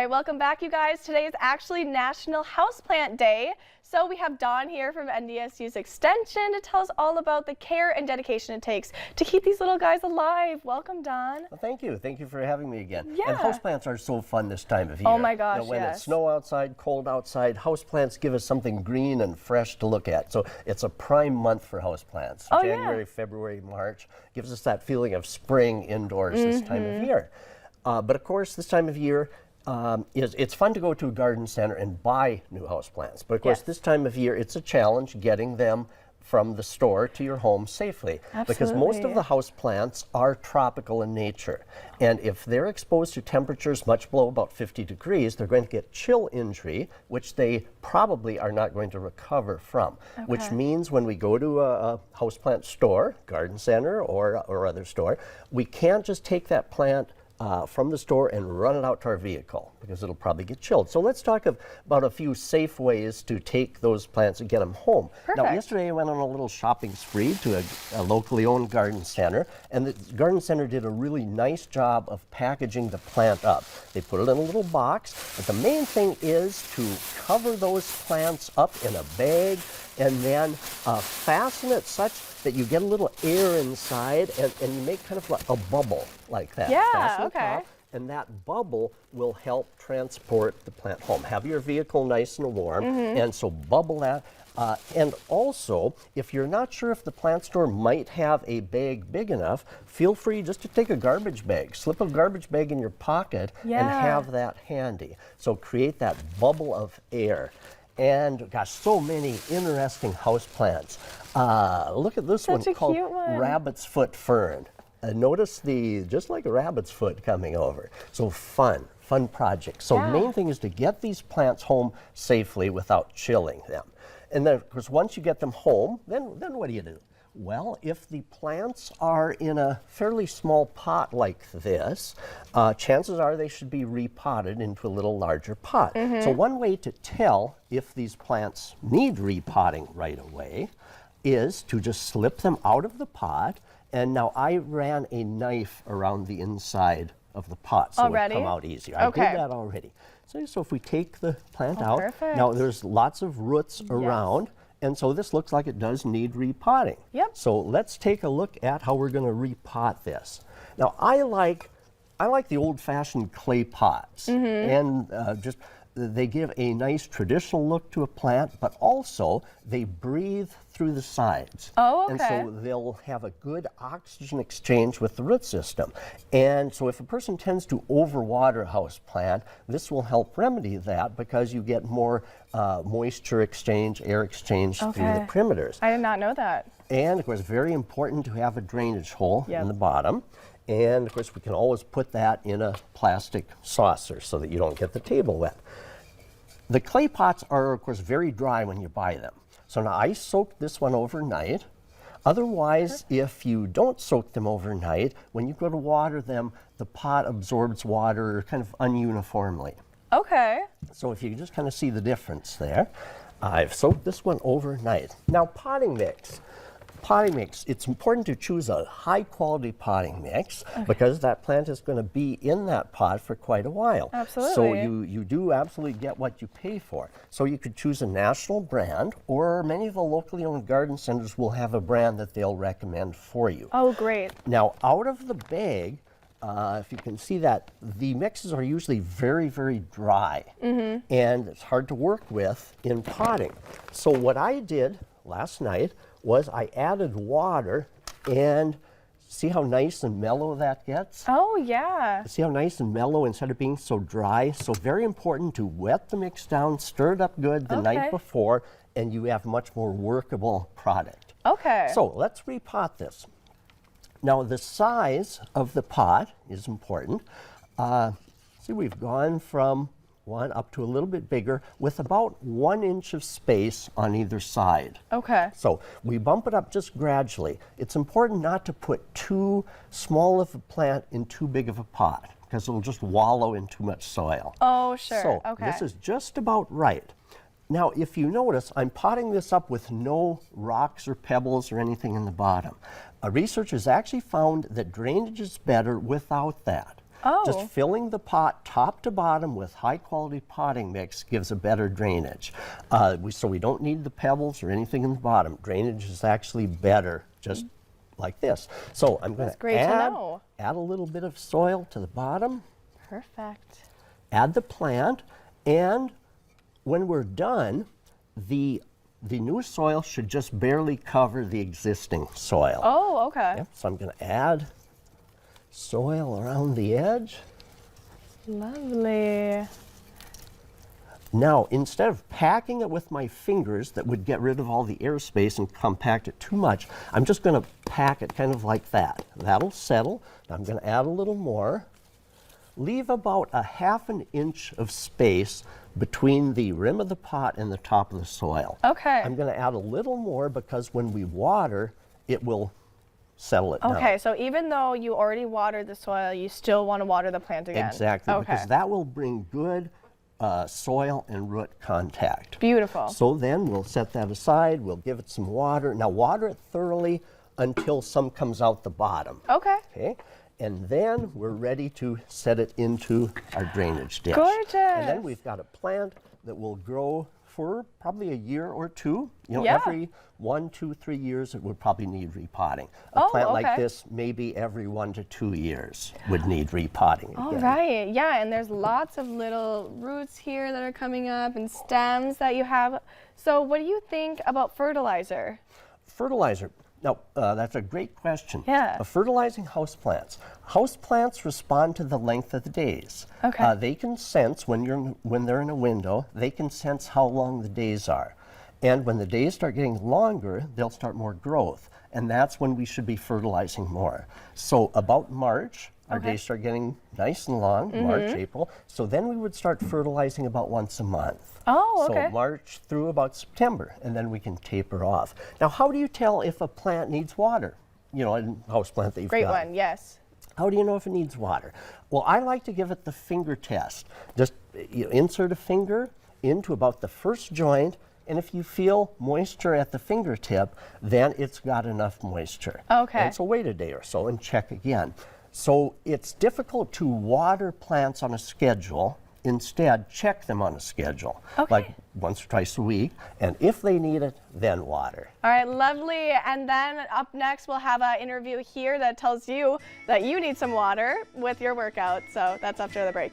right, welcome back, you guys. Today is actually National Houseplant Day. So we have Dawn here from NDSU's Extension to tell us all about the care and dedication it takes to keep these little guys alive. Welcome, Dawn. Well, thank you. Thank you for having me again. Yeah. And houseplants are so fun this time of year. Oh my gosh, when yes. it's snow outside, cold outside, houseplants give us something green and fresh to look at. So it's a prime month for houseplants. Oh, January, yeah. February, March gives us that feeling of spring indoors this time of year. But of course, this time of year, it's fun to go to a garden center and buy new houseplants. But of course, this time of year, it's a challenge getting them from the store to your home safely. Absolutely. Because most of the houseplants are tropical in nature. And if they're exposed to temperatures much below about 50 degrees, they're going to get chill injury, which they probably are not going to recover from. Okay. Which means when we go to a houseplant store, garden center or other store, we can't just take that plant from the store and run it out to our vehicle because it'll probably get chilled. So let's talk about a few safe ways to take those plants and get them home. Perfect. Now, yesterday I went on a little shopping spree to a locally owned garden center, and the garden center did a really nice job of packaging the plant up. They put it in a little box, but the main thing is to cover those plants up in a bag and then fasten it such that you get a little air inside and you make kind of like a bubble like that. Yeah, Fasten okay. the top, and that bubble will help transport the plant home. Have your vehicle nice and warm, and so bubble that. And also, if you're not sure if the plant store might have a bag big enough, feel free just to take a garbage bag. Slip a garbage bag in your pocket and have that handy. So create that bubble of air. And gosh, so many interesting houseplants. Look at this one called rabbit's foot fern. Notice just like a rabbit's foot coming over. So fun project. So the main thing is to get these plants home safely without chilling them. And then, of course, once you get them home, then what do you do? Well, if the plants are in a fairly small pot like this, chances are they should be repotted into a little larger pot. So one way to tell if these plants need repotting right away is to just slip them out of the pot. And now I ran a knife around the inside of the pot so it would come out easier. I did that already. So if we take the plant out, now there's lots of roots around. And so this looks like it does need repotting. Yep. So let's take a look at how we're going to repot this. Now I like the old-fashioned clay pots, and they give a nice traditional look to a plant, but also they breathe through the sides. Oh, okay. And so they'll have a good oxygen exchange with the root system. And so if a person tends to overwater a house plant, this will help remedy that because you get more moisture exchange, air exchange through the perimeters. I did not know that. And of course, very important to have a drainage hole in the bottom. And of course, we can always put that in a plastic saucer so that you don't get the table wet. The clay pots are, of course, very dry when you buy them. So now I soaked this one overnight. Otherwise, if you don't soak them overnight, when you go to water them, the pot absorbs water kind of ununiformly. Okay. So if you just kind of see the difference there, I've soaked this one overnight. Now, potting mix. Potting mix, it's important to choose a high quality potting mix because that plant is going to be in that pot for quite a while. Absolutely. So you do absolutely get what you pay for. So you could choose a national brand, or many of the locally owned garden centers will have a brand that they'll recommend for you. Oh, great. Now, out of the bag, if you can see that, the mixes are usually very, very dry, and it's hard to work with in potting. So what I did last night was I added water, and see how nice and mellow that gets? Oh, yeah. See how nice and mellow instead of being so dry? So very important to wet the mix down, stir it up good the night before, and you have a much more workable product. Okay. So let's repot this. Now the size of the pot is important. See, we've gone from one up to a little bit bigger with about 1 inch of space on either side. Okay. So we bump it up just gradually. It's important not to put too small of a plant in too big of a pot because it'll just wallow in too much soil. Oh, sure. So this is just about right. Now, if you notice, I'm potting this up with no rocks or pebbles or anything in the bottom. Research has actually found that drainage is better without that. Oh. Just filling the pot top to bottom with high quality potting mix gives a better drainage. So we don't need the pebbles or anything in the bottom. Drainage is actually better just like this. So I'm going to add a little bit of soil to the bottom. Perfect. Add the plant, and when we're done, the new soil should just barely cover the existing soil. Oh, okay. Yep, so I'm going to add soil around the edge. Lovely. Now, instead of packing it with my fingers, that would get rid of all the airspace and compact it too much, I'm just going to pack it kind of like that. That'll settle. Now I'm going to add a little more. Leave about a ½ an inch of space between the rim of the pot and the top of the soil. Okay. I'm going to add a little more because when we water, it will settle it down. Okay, so even though you already watered the soil, you still want to water the plant again. Exactly, Okay. because that will bring good soil and root contact. Beautiful. So then we'll set that aside, we'll give it some water. Now water it thoroughly until some comes out the bottom. Okay. Okay, and then we're ready to set it into our drainage dish. Gorgeous. And then we've got a plant that will grow for probably a year or two. You know, Yeah. every 1, 2, 3 years it would probably need repotting. A Oh, plant like okay. this, maybe every 1 to 2 years would need repotting All again. right. Yeah, and there's lots of little roots here that are coming up and stems that you have. So what do you think about fertilizer? Fertilizer. Now, that's a great question. Yeah. Fertilizing houseplants. Houseplants respond to the length of the days. Okay. They can sense when they're in a window, they can sense how long the days are. And when the days start getting longer, they'll start more growth. And that's when we should be fertilizing more. So about March, our days start getting nice and long, March, April. So then we would start fertilizing about once a month. Oh, okay. So March through about September, and then we can taper off. Now, how do you tell if a plant needs water? You know, a house plant that you've Great got. one, yes. How do you know if it needs water? Well, I like to give it the finger test. Just insert a finger into about the first joint, and if you feel moisture at the fingertip, then it's got enough moisture. Okay. And so wait a day or so and check again. So it's difficult to water plants on a schedule. Instead, check them on a schedule, Okay. like once or twice a week, and if they need it, then water. All right, lovely. And then up next, we'll have an interview here that tells you that you need some water with your workout. So that's after the break.